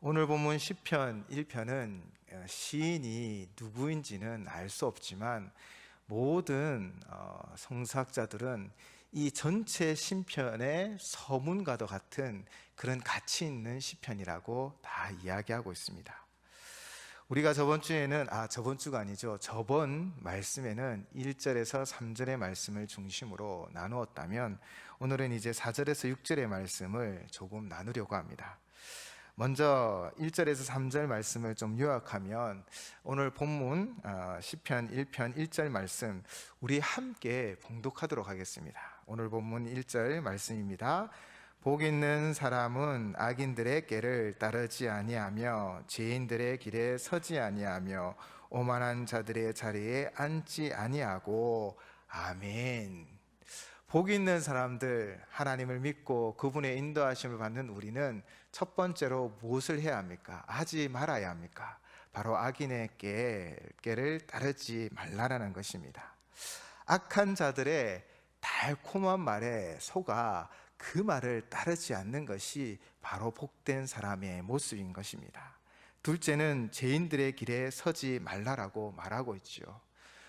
오늘 본문 시편 1편은 시인이 누구인지는 알 수 없지만 모든 성서학자들은 이 전체 시편의 서문과도 같은 그런 가치 있는 시편이라고 다 이야기하고 있습니다. 우리가 저번 주가 아니죠. 저번 말씀에는 1절에서 3절의 말씀을 중심으로 나누었다면 오늘은 이제 4절에서 6절의 말씀을 조금 나누려고 합니다. 먼저 1절에서 3절 말씀을 좀 요약하면 오늘 본문 시편 1편 1절 말씀 우리 함께 봉독하도록 하겠습니다. 오늘 본문 1절 말씀입니다. 복 있는 사람은 악인들의 꾀를 따르지 아니하며 죄인들의 길에 서지 아니하며 오만한 자들의 자리에 앉지 아니하고. 아멘. 복 있는 사람들, 하나님을 믿고 그분의 인도하심을 받는 우리는 첫 번째로 무엇을 해야 합니까? 하지 말아야 합니까? 바로 악인의 꾀를 따르지 말라라는 것입니다. 악한 자들의 달콤한 말에 속아 그 말을 따르지 않는 것이 바로 복된 사람의 모습인 것입니다. 둘째는 죄인들의 길에 서지 말라라고 말하고 있죠.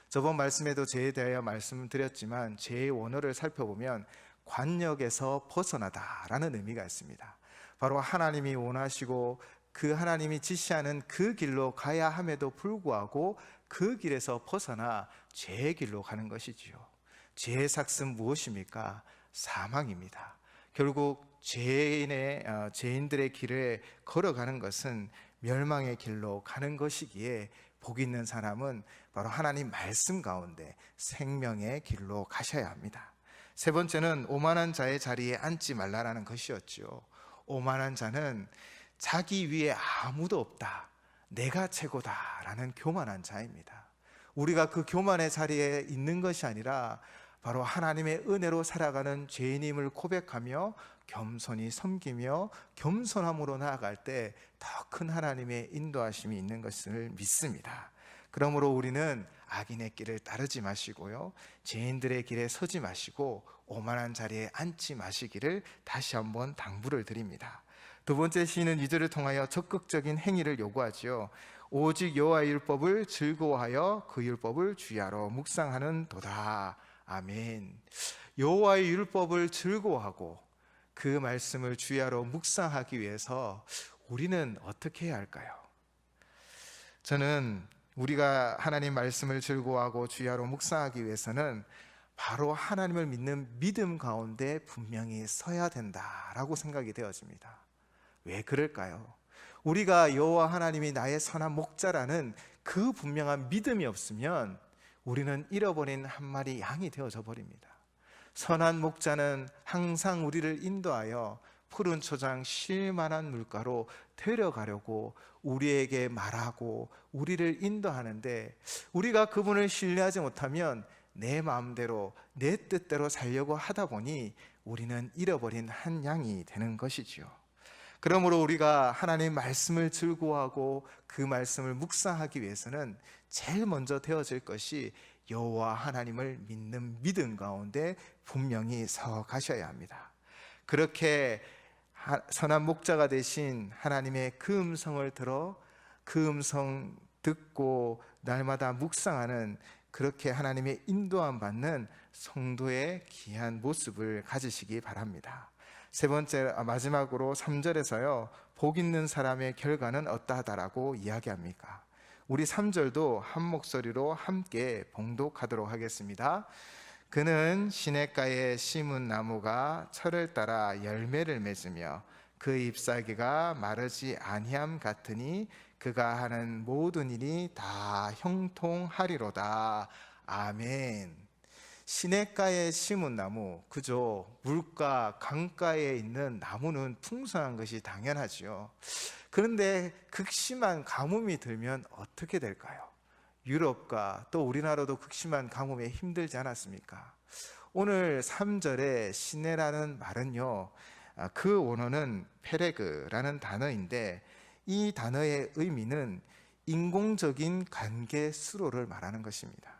저번 말씀에도 죄에 대하여 말씀드렸지만 죄의 원어를 살펴보면 관역에서 벗어나다라는 의미가 있습니다. 바로 하나님이 원하시고 그 하나님이 지시하는 그 길로 가야 함에도 불구하고 그 길에서 벗어나 죄의 길로 가는 것이지요. 죄의 삭은 무엇입니까? 사망입니다. 결국 죄인들의 길에 걸어가는 것은 멸망의 길로 가는 것이기에 복 있는 사람은 바로 하나님 말씀 가운데 생명의 길로 가셔야 합니다. 세 번째는 오만한 자의 자리에 앉지 말라라는 것이었죠. 오만한 자는 자기 위에 아무도 없다, 내가 최고다라는 교만한 자입니다. 우리가 그 교만의 자리에 있는 것이 아니라 바로 하나님의 은혜로 살아가는 죄인임을 고백하며 겸손히 섬기며 겸손함으로 나아갈 때 더 큰 하나님의 인도하심이 있는 것을 믿습니다. 그러므로 우리는 악인의 길을 따르지 마시고요, 죄인들의 길에 서지 마시고 오만한 자리에 앉지 마시기를 다시 한번 당부를 드립니다. 두 번째 시인은 2절을 통하여 적극적인 행위를 요구하지요. 오직 여호와의 율법을 즐거워하여 그 율법을 주야로 묵상하는 도다. 아멘. 여호와의 율법을 즐거워하고 그 말씀을 주야로 묵상하기 위해서 우리는 어떻게 해야 할까요? 저는 우리가 하나님 말씀을 즐거워하고 주야로 묵상하기 위해서는 바로 하나님을 믿는 믿음 가운데 분명히 서야 된다라고 생각이 되어집니다. 왜 그럴까요? 우리가 여호와 하나님이 나의 선한 목자라는 그 분명한 믿음이 없으면 우리는 잃어버린 한 마리 양이 되어져 버립니다. 선한 목자는 항상 우리를 인도하여 푸른 초장 쉴 만한 물가로 데려가려고 우리에게 말하고 우리를 인도하는데, 우리가 그분을 신뢰하지 못하면 내 마음대로 내 뜻대로 살려고 하다 보니 우리는 잃어버린 한 양이 되는 것이지요. 그러므로 우리가 하나님 말씀을 즐거워하고 그 말씀을 묵상하기 위해서는 제일 먼저 되어질 것이 여호와 하나님을 믿는 믿음 가운데 분명히 서 가셔야 합니다. 그렇게 선한 목자가 되신 하나님의 그 음성을 들어 그 음성 듣고 날마다 묵상하는, 그렇게 하나님의 인도함 받는 성도의 귀한 모습을 가지시기 바랍니다. 세 번째, 마지막으로 3절에서요, 복 있는 사람의 결과는 어떠하다라고 이야기합니까? 우리 3절도 한 목소리로 함께 봉독하도록 하겠습니다. 그는 시냇가에 심은 나무가 철을 따라 열매를 맺으며 그 잎사귀가 마르지 아니함 같으니 그가 하는 모든 일이 다 형통하리로다. 아멘. 시냇가에 심은 나무, 그죠? 물가, 강가에 있는 나무는 풍성한 것이 당연하지요. 그런데 극심한 가뭄이 들면 어떻게 될까요? 유럽과 또 우리나라도 극심한 가뭄에 힘들지 않았습니까? 오늘 3절에 시내라는 말은요, 그 원어는 페레그라는 단어인데 이 단어의 의미는 인공적인 관계 수로를 말하는 것입니다.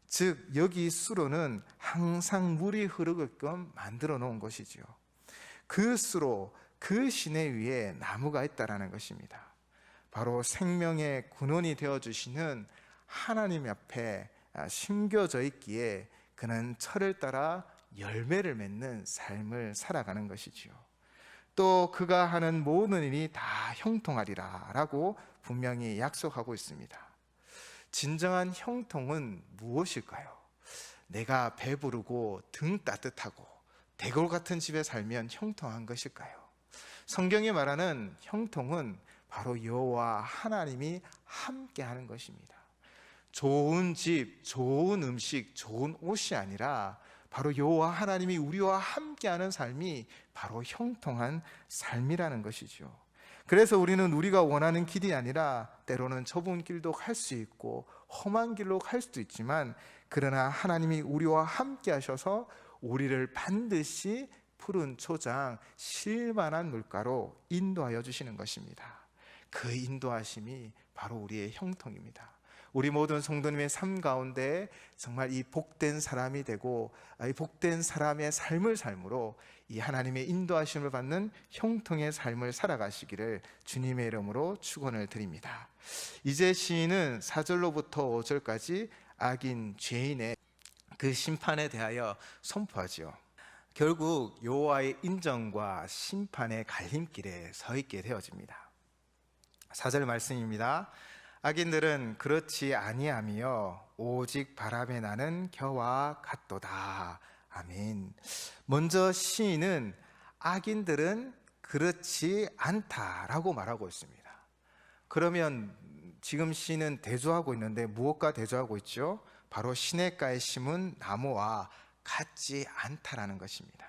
즉 여기 수로는 항상 물이 흐르게끔 만들어 놓은 것이지요. 그 수로, 그 시내 위에 나무가 있다라는 것입니다. 바로 생명의 근원이 되어주시는 하나님 앞에 심겨져 있기에 그는 철을 따라 열매를 맺는 삶을 살아가는 것이지요. 또 그가 하는 모든 일이 다 형통하리라 라고 분명히 약속하고 있습니다. 진정한 형통은 무엇일까요? 내가 배부르고 등 따뜻하고 대골 같은 집에 살면 형통한 것일까요? 성경이 말하는 형통은 바로 여호와 하나님이 함께하는 것입니다. 좋은 집, 좋은 음식, 좋은 옷이 아니라 바로 여호와 하나님이 우리와 함께하는 삶이 바로 형통한 삶이라는 것이죠. 그래서 우리는 우리가 원하는 길이 아니라 때로는 좁은 길도 갈 수 있고 험한 길로 갈 수도 있지만, 그러나 하나님이 우리와 함께 하셔서 우리를 반드시 푸른 초장 실만한 물가로 인도하여 주시는 것입니다. 그 인도하심이 바로 우리의 형통입니다. 우리 모든 성도님의 삶 가운데 정말 이 복된 사람이 되고 이 복된 사람의 삶을 삶으로 이 하나님의 인도하심을 받는 형통의 삶을 살아가시기를 주님의 이름으로 축원을 드립니다. 이제 시인은 4절로부터 5절까지 악인 죄인의 그 심판에 대하여 선포하지요. 결국 여호와의 인정과 심판의 갈림길에 서 있게 되어집니다. 4절 말씀입니다. 악인들은 그렇지 아니하며 오직 바람에 나는 겨와 같도다. 아멘. 먼저 시인은 악인들은 그렇지 않다라고 말하고 있습니다. 그러면 지금 시인은 대조하고 있는데 무엇과 대조하고 있죠? 바로 시냇가에 심은 나무와 같지 않다라는 것입니다.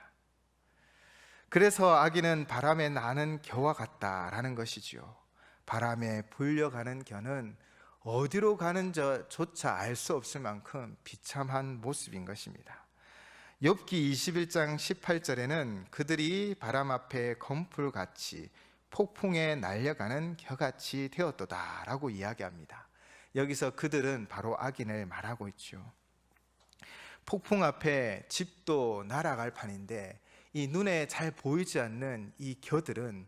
그래서 악인은 바람에 나는 겨와 같다라는 것이지요. 바람에 불려가는 겨는 어디로 가는지조차 알 수 없을 만큼 비참한 모습인 것입니다. 욥기 21장 18절에는 그들이 바람 앞에 검풀같이 폭풍에 날려가는 겨같이 되었도다 라고 이야기합니다. 여기서 그들은 바로 악인을 말하고 있죠. 폭풍 앞에 집도 날아갈 판인데 이 눈에 잘 보이지 않는 이 겨들은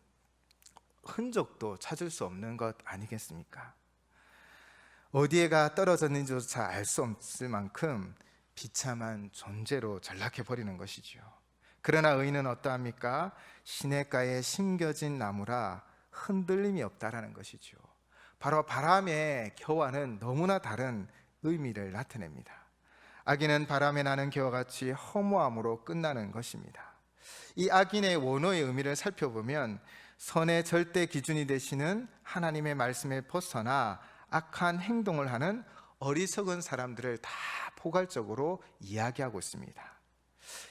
흔적도 찾을 수 없는 것 아니겠습니까? 어디에가 떨어졌는지조차 알 수 없을 만큼 비참한 존재로 전락해버리는 것이죠. 그러나 의인은 어떠합니까? 시냇가에 심겨진 나무라 흔들림이 없다라는 것이죠. 바로 바람의 겨와는 너무나 다른 의미를 나타냅니다. 악인은 바람에 나는 겨와 같이 허무함으로 끝나는 것입니다. 이 악인의 원어의 의미를 살펴보면 선의 절대 기준이 되시는 하나님의 말씀에 벗어나 악한 행동을 하는 어리석은 사람들을 다 포괄적으로 이야기하고 있습니다.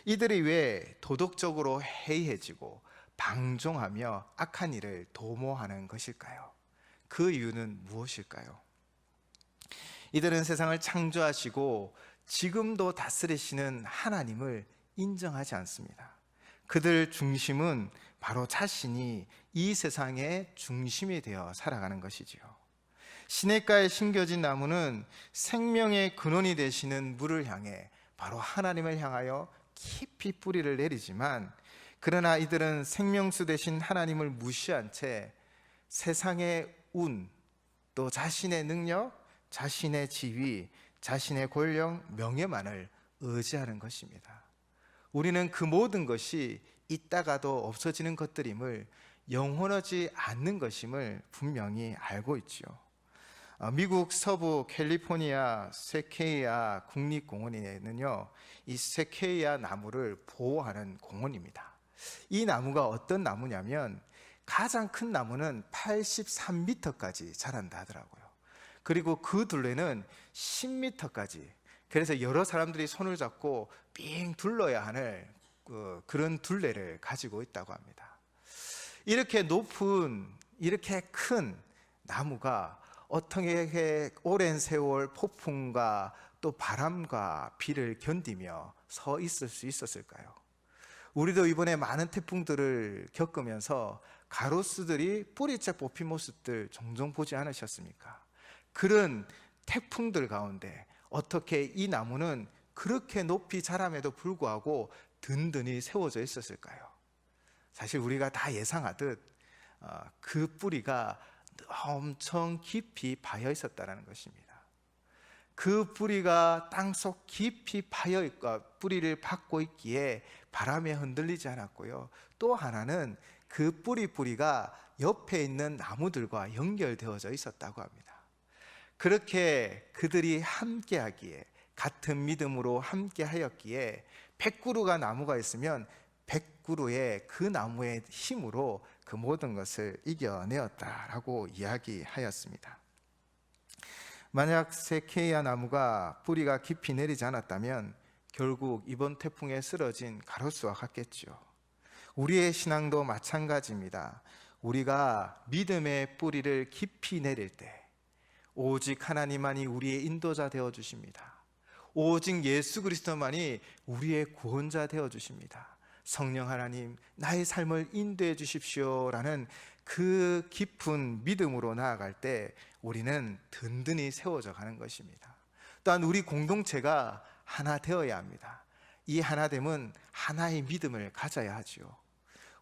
이들이 왜 도덕적으로 해이해지고 방종하며 악한 일을 도모하는 것일까요? 그 이유는 무엇일까요? 이들은 세상을 창조하시고 지금도 다스리시는 하나님을 인정하지 않습니다. 그들 중심은 바로 자신이 이 세상의 중심이 되어 살아가는 것이지요. 시냇가에 심겨진 나무는 생명의 근원이 되시는 물을 향해 바로 하나님을 향하여 깊이 뿌리를 내리지만, 그러나 이들은 생명수 되신 하나님을 무시한 채 세상의 운, 또 자신의 능력, 자신의 지위, 자신의 권력, 명예만을 의지하는 것입니다. 우리는 그 모든 것이 있다가도 없어지는 것들임을, 영원하지 않는 것임을 분명히 알고 있죠. 미국 서부 캘리포니아 세케이아 국립공원에는요, 이 세케이아 나무를 보호하는 공원입니다. 이 나무가 어떤 나무냐면 가장 큰 나무는 83m까지 자란다 하더라고요. 그리고 그 둘레는 10m까지, 그래서 여러 사람들이 손을 잡고 삥 둘러야 하는 그런 둘레를 가지고 있다고 합니다. 이렇게 높은, 이렇게 큰 나무가 어떻게 오랜 세월 폭풍과 또 바람과 비를 견디며 서 있을 수 있었을까요? 우리도 이번에 많은 태풍들을 겪으면서 가로수들이 뿌리째 뽑힌 모습들 종종 보지 않으셨습니까? 그런 태풍들 가운데 어떻게 이 나무는 그렇게 높이 자람에도 불구하고 든든히 세워져 있었을까요? 사실 우리가 다 예상하듯 그 뿌리가 엄청 깊이 파여 있었다는 것입니다. 그 뿌리가 땅속 깊이 파여 있고 뿌리를 받고 있기에 바람에 흔들리지 않았고요. 또 하나는 그 뿌리가 옆에 있는 나무들과 연결되어져 있었다고 합니다. 그렇게 그들이 함께하기에, 같은 믿음으로 함께하였기에 100그루가 나무가 있으면 100그루의 그 나무의 힘으로 그 모든 것을 이겨내었다라고 이야기하였습니다. 만약 세케이아 나무가 뿌리가 깊이 내리지 않았다면 결국 이번 태풍에 쓰러진 가로수와 같겠죠. 우리의 신앙도 마찬가지입니다. 우리가 믿음의 뿌리를 깊이 내릴 때 오직 하나님만이 우리의 인도자 되어 주십니다. 오직 예수 그리스도만이 우리의 구원자 되어 주십니다. 성령 하나님, 나의 삶을 인도해 주십시오라는 그 깊은 믿음으로 나아갈 때 우리는 든든히 세워져 가는 것입니다. 또한 우리 공동체가 하나 되어야 합니다. 이 하나됨은 하나의 믿음을 가져야 하지요.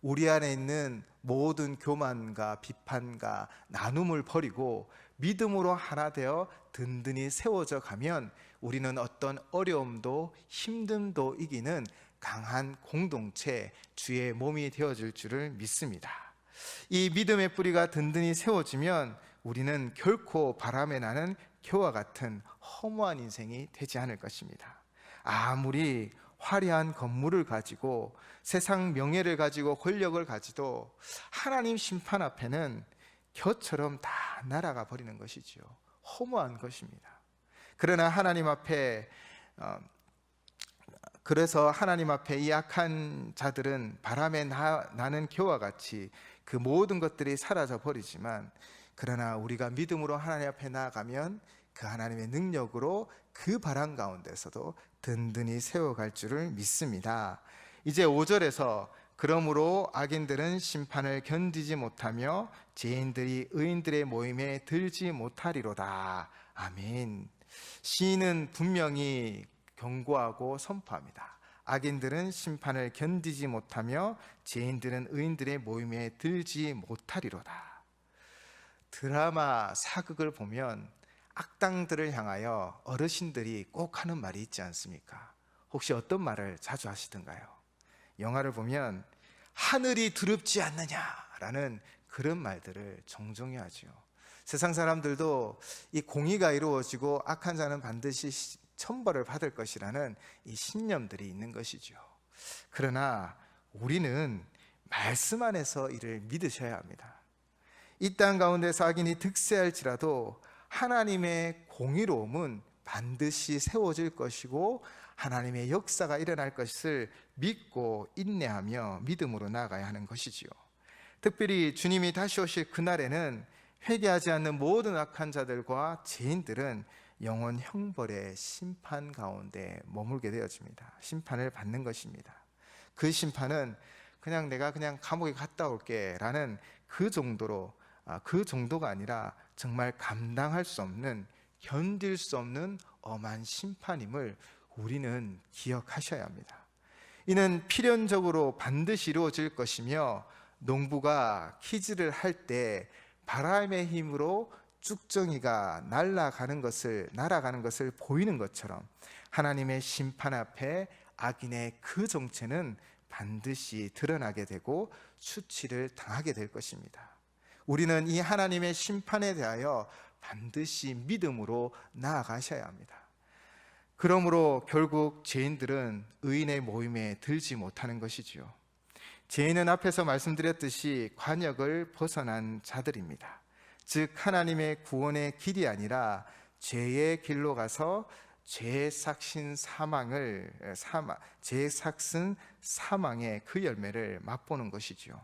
우리 안에 있는 모든 교만과 비판과 나눔을 버리고 믿음으로 하나 되어 든든히 세워져 가면 우리는 어떤 어려움도 힘듦도 이기는 강한 공동체, 주의 몸이 되어질 줄을 믿습니다. 이 믿음의 뿌리가 든든히 세워지면 우리는 결코 바람에 나는 겨와 같은 허무한 인생이 되지 않을 것입니다. 아무리 화려한 건물을 가지고 세상 명예를 가지고 권력을 가지도 하나님 심판 앞에는 겨처럼 다 날아가 버리는 것이지요. 허무한 것입니다. 그러나 그래서 하나님 앞에 이 악한 자들은 바람에 나는 겨와 같이 그 모든 것들이 사라져 버리지만, 그러나 우리가 믿음으로 하나님 앞에 나아가면 그 하나님의 능력으로 그 바람 가운데서도 든든히 세워갈 줄을 믿습니다. 이제 5절에서 그러므로 악인들은 심판을 견디지 못하며 죄인들이 의인들의 모임에 들지 못하리로다. 아멘. 시인은 분명히 경고하고 선포합니다. 악인들은 심판을 견디지 못하며 죄인들은 의인들의 모임에 들지 못하리로다. 드라마 사극을 보면 악당들을 향하여 어르신들이 꼭 하는 말이 있지 않습니까? 혹시 어떤 말을 자주 하시던가요? 영화를 보면 하늘이 두렵지 않느냐라는 그런 말들을 종종 하지요. 세상 사람들도 이 공의가 이루어지고 악한 자는 반드시 천벌을 받을 것이라는 이 신념들이 있는 것이죠. 그러나 우리는 말씀 안에서 이를 믿으셔야 합니다. 이 땅 가운데서 악인이 득세할지라도 하나님의 공의로움은 반드시 세워질 것이고 하나님의 역사가 일어날 것을 믿고 인내하며 믿음으로 나아가야 하는 것이지요. 특별히 주님이 다시 오실 그날에는 회개하지 않는 모든 악한 자들과 죄인들은 영원 형벌의 심판 가운데 머물게 되어집니다. 심판을 받는 것입니다. 그 심판은 내가 감옥에 갔다 올게 라는 그 정도가 아니라 정말 감당할 수 없는, 견딜 수 없는 엄한 심판임을 우리는 기억하셔야 합니다. 이는 필연적으로 반드시 이루어질 것이며, 농부가 키질을 할 때 바람의 힘으로 쭉정이가 날아가는 것을 보이는 것처럼 하나님의 심판 앞에 악인의 그 정체는 반드시 드러나게 되고 수치를 당하게 될 것입니다. 우리는 이 하나님의 심판에 대하여 반드시 믿음으로 나아가셔야 합니다. 그러므로 결국 죄인들은 의인의 모임에 들지 못하는 것이지요. 죄인은 앞에서 말씀드렸듯이 관역을 벗어난 자들입니다. 즉 하나님의 구원의 길이 아니라 죄의 길로 가서 죄 삭신 사망의 그 열매를 맛보는 것이지요.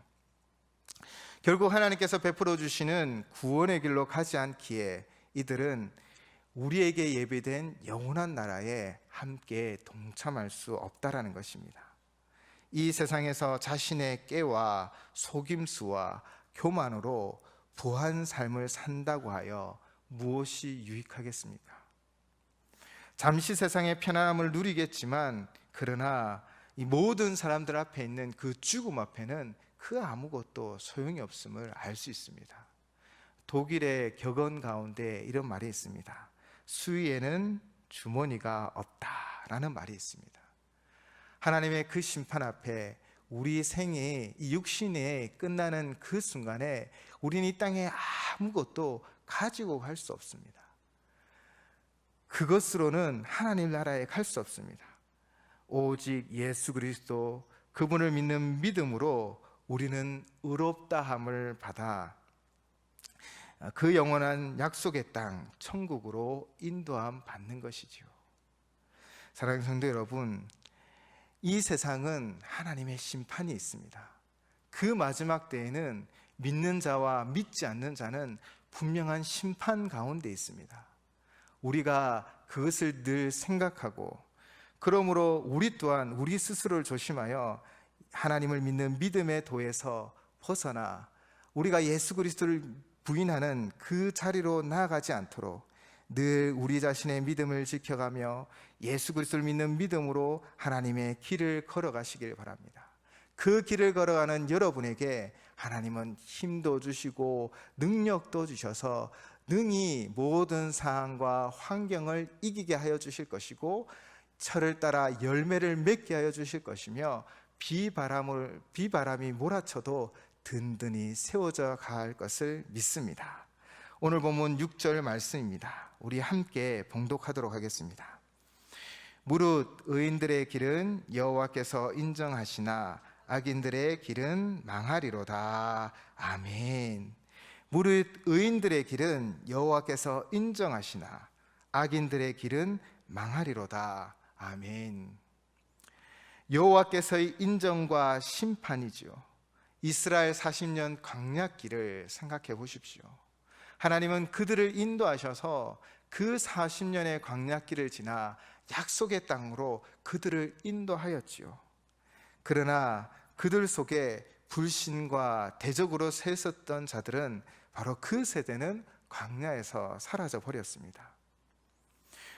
결국 하나님께서 베풀어 주시는 구원의 길로 가지 않기에 이들은 우리에게 예비된 영원한 나라에 함께 동참할 수 없다라는 것입니다. 이 세상에서 자신의 깨와 속임수와 교만으로 부한 삶을 산다고 하여 무엇이 유익하겠습니까? 잠시 세상의 편안함을 누리겠지만, 그러나 이 모든 사람들 앞에 있는 그 죽음 앞에는 그 아무것도 소용이 없음을 알 수 있습니다. 독일의 격언 가운데 이런 말이 있습니다. 수위에는 주머니가 없다라는 말이 있습니다. 하나님의 그 심판 앞에 우리 생이 이 육신에 끝나는 그 순간에 우리는 이 땅에 아무것도 가지고 갈 수 없습니다. 그것으로는 하나님 나라에 갈 수 없습니다. 오직 예수 그리스도 그분을 믿는 믿음으로 우리는 의롭다함을 받아 그 영원한 약속의 땅 천국으로 인도함 받는 것이지요. 사랑하는 성도 여러분, 이 세상은 하나님의 심판이 있습니다. 그 마지막 때에는 믿는 자와 믿지 않는 자는 분명한 심판 가운데 있습니다. 우리가 그것을 늘 생각하고, 그러므로 우리 또한 우리 스스로를 조심하여 하나님을 믿는 믿음의 도에서 벗어나 우리가 예수 그리스도를 부인하는 그 자리로 나아가지 않도록 늘 우리 자신의 믿음을 지켜가며 예수 그리스도를 믿는 믿음으로 하나님의 길을 걸어가시길 바랍니다. 그 길을 걸어가는 여러분에게 하나님은 힘도 주시고 능력도 주셔서 능히 모든 상황과 환경을 이기게 하여 주실 것이고, 철을 따라 열매를 맺게 하여 주실 것이며, 비바람이 몰아쳐도 든든히 세워져 갈 것을 믿습니다. 오늘 본문 6절 말씀입니다. 우리 함께 봉독하도록 하겠습니다. 무릇 의인들의 길은 여호와께서 인정하시나 악인들의 길은 망하리로다. 아멘. 무릇 의인들의 길은 여호와께서 인정하시나 악인들의 길은 망하리로다. 아멘. 여호와께서의 인정과 심판이죠. 이스라엘 40년 광야길을 생각해 보십시오. 하나님은 그들을 인도하셔서 그 40년의 광야길을 지나 약속의 땅으로 그들을 인도하였지요. 그러나 그들 속에 불신과 대적으로 섰던 자들은 바로 그 세대는 광야에서 사라져 버렸습니다.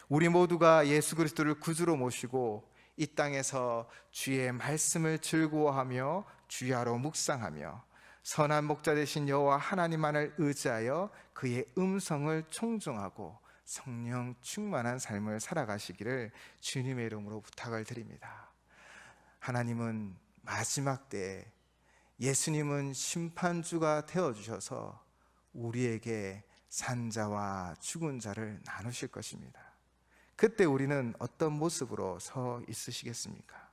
우리 모두가 예수 그리스도를 구주로 모시고 이 땅에서 주의 말씀을 즐거워하며 주야로 묵상하며 선한 목자 되신 여호와 하나님만을 의지하여 그의 음성을 청종하고 성령 충만한 삶을 살아가시기를 주님의 이름으로 부탁을 드립니다. 하나님은 마지막 때에 예수님은 심판주가 되어주셔서 우리에게 산자와 죽은 자를 나누실 것입니다. 그때 우리는 어떤 모습으로 서 있으시겠습니까?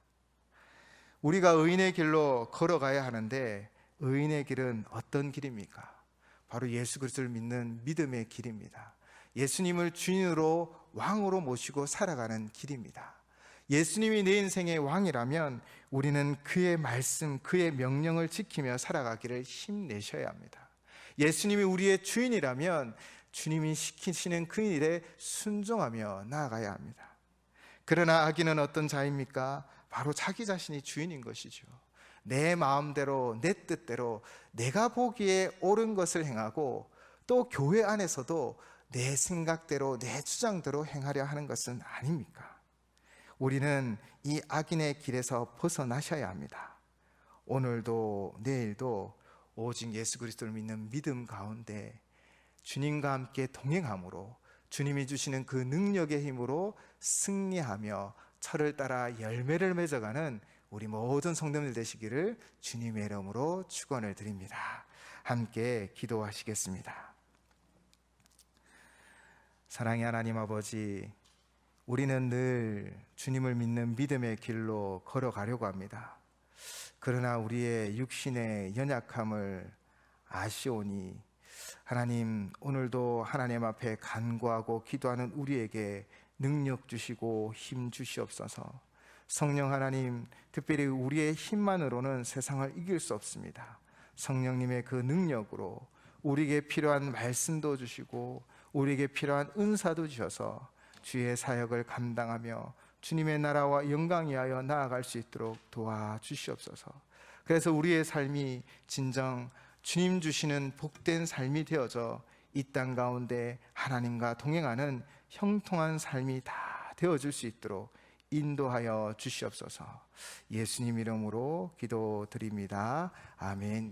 우리가 의인의 길로 걸어가야 하는데 의인의 길은 어떤 길입니까? 바로 예수 그리스도를 믿는 믿음의 길입니다. 예수님을 주인으로 왕으로 모시고 살아가는 길입니다. 예수님이 내 인생의 왕이라면 우리는 그의 말씀, 그의 명령을 지키며 살아가기를 힘내셔야 합니다. 예수님이 우리의 주인이라면 주님이 시키시는 그 일에 순종하며 나아가야 합니다. 그러나 악인은 어떤 자입니까? 바로 자기 자신이 주인인 것이죠. 내 마음대로, 내 뜻대로 내가 보기에 옳은 것을 행하고, 또 교회 안에서도 내 생각대로, 내 주장대로 행하려 하는 것은 아닙니까? 우리는 이 악인의 길에서 벗어나셔야 합니다. 오늘도 내일도 오직 예수 그리스도를 믿는 믿음 가운데 주님과 함께 동행함으로 주님이 주시는 그 능력의 힘으로 승리하며 철을 따라 열매를 맺어가는 우리 모든 성도들 되시기를 주님의 이름으로 축원을 드립니다. 함께 기도하시겠습니다. 사랑의 하나님 아버지, 우리는 늘 주님을 믿는 믿음의 길로 걸어가려고 합니다. 그러나 우리의 육신의 연약함을 아시오니 하나님, 오늘도 하나님 앞에 간구하고 기도하는 우리에게 능력 주시고 힘 주시옵소서. 성령 하나님, 특별히 우리의 힘만으로는 세상을 이길 수 없습니다. 성령님의 그 능력으로 우리에게 필요한 말씀도 주시고 우리에게 필요한 은사도 주셔서 주의 사역을 감당하며 주님의 나라와 영광 위하여 나아갈 수 있도록 도와주시옵소서. 그래서 우리의 삶이 진정 주님 주시는 복된 삶이 되어져 이 땅 가운데 하나님과 동행하는 형통한 삶이 다 되어줄 수 있도록 인도하여 주시옵소서. 예수님 이름으로 기도드립니다. 아멘.